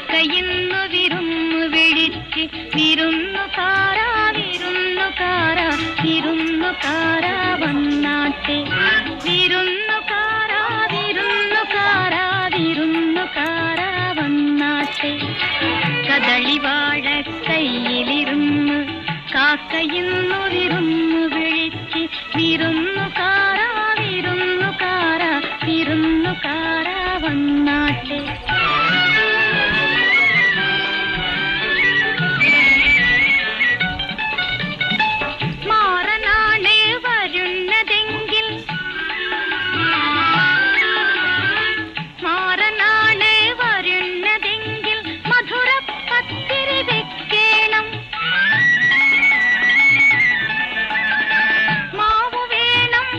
കാക്കയിന്നു വിരുന്നു വിളിച്ച് വിരുന്നുകാരാ വിരുന്നുകാരാ വിരുന്നുകാരാ വന്നാട്ടെ വിരുന്നുകാരാ വിരുന്നുകാരാ വിരുന്നുകാരാ വന്നാട്ടെ കദളിവാഴ കയ്യിലിരുന്ന് കാക്കയിന്നു വിരുന്നു വിളിച്ച് വിരുന്നുകാരാ വിരുന്നുകാരാ വിരുന്നുകാരാ വന്നാട്ടെ